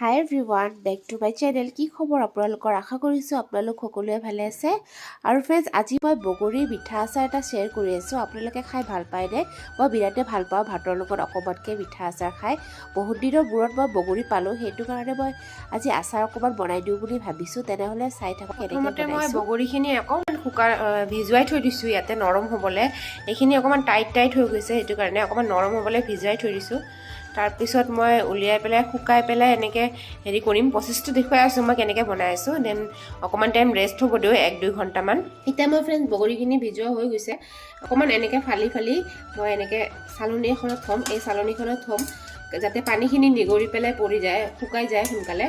High everyone, back to my channel. কি খবৰ আপোনালোকৰ? আশা কৰিছোঁ আপোনালোক সকলোৱে ভালে আছে। আৰু ফ্ৰেণ্ডছ, আজি মই বগৰীৰ মিঠা আচাৰ এটা শ্বেয়াৰ কৰি আছোঁ। আপোনালোকে খাই ভাল পায়নে? মই বিৰাটেই ভাল পাওঁ ভাতৰ লগত অকণমানকৈ মিঠা আচাৰ খাই। বহুত দিনৰ মূৰত মই বগৰী পালোঁ, সেইটো কাৰণে মই আজি আচাৰ অকণমান বনাই দিওঁ বুলি ভাবিছোঁ। তেনেহ'লে চাই থাকক কেনেকৈ বনাইছোঁ। মই বগৰীখিনি অকণমান ভিজুৱাই থৈ দিছোঁ ইয়াতে নৰম হ'বলৈ। এইখিনি অকণমান টাইট হৈ গৈছে, সেইটো কাৰণে অকণমান নৰম হ'বলৈ ভিজুৱাই থৈ দিছোঁ। তাৰপিছত মই উলিয়াই পেলাই শুকাই পেলাই এনেকৈ হেৰি কৰিম। প্ৰচেছটো দেখুৱাই আছোঁ মই কেনেকৈ বনাই আছোঁ। দেন অকণমান টাইম ৰেষ্ট হ'ব দিওঁ, 1-2 ঘণ্টামান। এতিয়া মই ফ্ৰেণ্ডছ বগৰীখিনি ভিজোৱা হৈ গৈছে। অকণমান এনেকৈ ফালি মই এনেকৈ চালনী এখনত থ'ম। এই চালনীখনত থ'ম যাতে পানীখিনি নিগৰি পেলাই পৰি যায়, শুকাই যায় সোনকালে।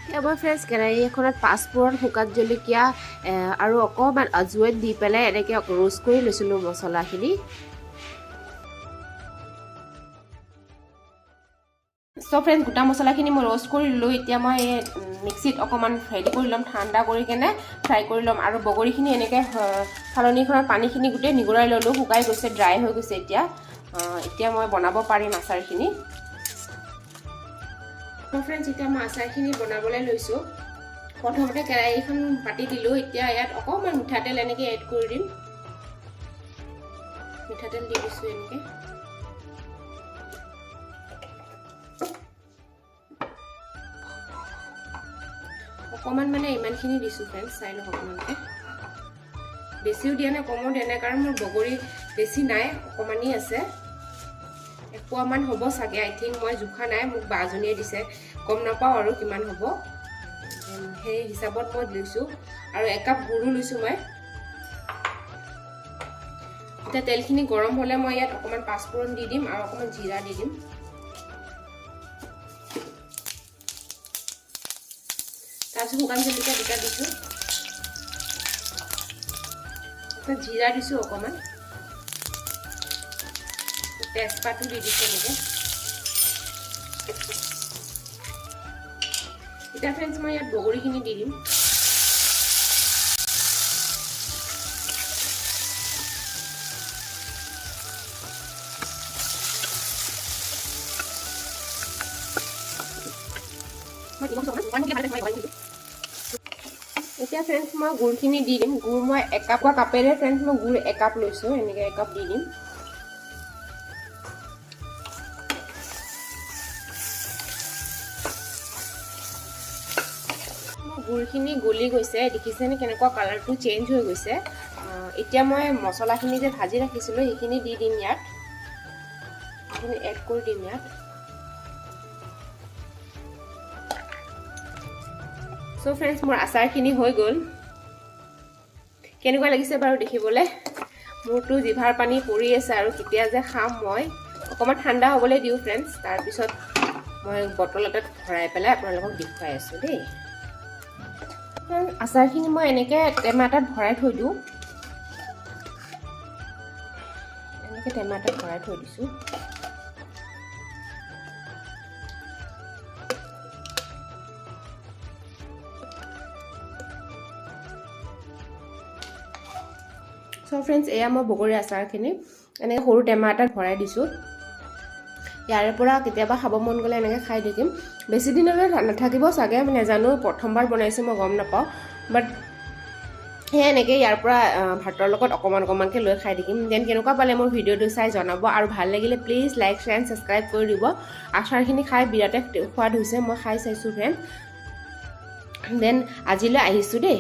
এতিয়া মই ফ্ৰেণ্ডছ কেৰাহী এখনত 5 ফুৰণ, শুকান জলকীয়া আৰু অকণমান আজৱাইন দি পেলাই এনেকৈ ৰোষ্ট কৰি লৈছিলোঁ মছলাখিনি। চ' ফ্ৰেণ্ডছ, গোটা মছলাখিনি মই ৰোষ্ট কৰি ল'লোঁ। এতিয়া মই এই মিক্সিত অকণমান হেৰি কৰি ল'ম, ঠাণ্ডা কৰি কেনে ফ্ৰাই কৰি ল'ম। আৰু বগৰীখিনি এনেকৈ চালনীখনত পানীখিনি গোটেই নিগৰাই ল'লোঁ, শুকাই গৈছে, ড্ৰাই হৈ গৈছে। এতিয়া মই বনাব পাৰিম আচাৰখিনি। ফ্ৰেণ্ডছ, এতিয়া মই আচাৰখিনি বনাবলৈ লৈছোঁ। প্ৰথমতে কেৰাহীখন পাতি দিলোঁ। এতিয়া ইয়াত অকণমান মিঠাতেল এনেকৈ এড কৰি দিম। মিঠাতেল দি দিছোঁ এনেকৈ। অকণমান মানে ইমানখিনি দিছোঁ ফ্ৰেণ্ডছ, চাই লওক আপোনালোকে। বেছিও দিয়া নাই, কমো দিয়া নাই, কাৰণ মোৰ বগৰী বেছি নাই, অকণমানেই আছে। 1 পোৱামান হ'ব চাগে, আই থিংক। মই জোখা নাই, মোক বাজনীয়ে দিছে, গম নাপাওঁ আৰু কিমান হ'ব। সেই হিচাপত মই লৈছোঁ। আৰু 1 কাপ গুড়ো লৈছোঁ মই। এতিয়া তেলখিনি গৰম হ'লে মই ইয়াত অকণমান 5 ফুৰণ দি দিম আৰু অকণমান জিৰা দি দিম। তাৰপিছত শুকান জলকীয়া 2টা দিছোঁ। তাৰপিছত জিৰা দিছোঁ অকণমান, তেজপাতো দি দিছোঁ এনেকৈ। এতিয়া ফ্ৰেণ্ডছ, মই ইয়াত বগৰীখিনি দি দিম। এতিয়া ফ্ৰেণ্ডছ, মই গুড়খিনি দি দিম। গুড় মই 1 কাপেৰে ফ্ৰেণ্ডছ মই গুড় 1 কাপ লৈছোঁ, এনেকৈ 1 কাপ দি দিম। গুড়খিনি গলি গৈছে, দেখিছেনে কেনেকুৱা কালাৰটো চেঞ্জ হৈ গৈছে। এতিয়া মই মছলাখিনি যে ভাজি ৰাখিছিলোঁ সেইখিনি দি দিম ইয়াত। সেইখিনি এড কৰি দিম ইয়াত। চ' ফ্ৰেণ্ডছ, মোৰ আচাৰখিনি হৈ গ'ল। কেনেকুৱা লাগিছে বাৰু দেখিবলৈ? মোৰতো জিভাৰ পানী পৰি আছে আৰু কেতিয়া যে খাম মই। অকণমান ঠাণ্ডা হ'বলৈ দিওঁ ফ্ৰেণ্ডছ, তাৰপিছত মই বটল এটাত ভৰাই পেলাই আপোনালোকক দেখুৱাই আছোঁ দেই। আচাৰখিনি মই এনেকৈ টেমা এটাত ভৰাই থৈ দিওঁ। এনেকৈ টেমা এটাত ভৰাই থৈ দিছোঁ। চ' ফ্ৰেণ্ডছ, এয়া মই বগৰী আচাৰখিনি এনেকৈ সৰু টেমা এটাত ভৰাই দিছোঁ। ইয়াৰে পৰা কেতিয়াবা খাব মন গ'লে এনেকৈ খাই থাকিম। বেছি দিনলৈ নাথাকিব চাগে, মই নাজানো, প্ৰথমবাৰ বনাইছোঁ, মই গম নাপাওঁ। বাট সেয়া এনেকৈ ইয়াৰ পৰা ভাতৰ লগত অকণমানকৈ লৈ খাই থাকিম। দেন কেনেকুৱা পালে মোৰ ভিডিঅ'টো চাই জনাব। আৰু ভাল লাগিলে please like, share and subscribe কৰি দিব। আচাৰখিনি খাই বিৰাটেই সোৱাদ হৈছে, মই খাই চাইছোঁ ফ্ৰেণ্ড। দেন আজিলৈ আহিছোঁ দেই।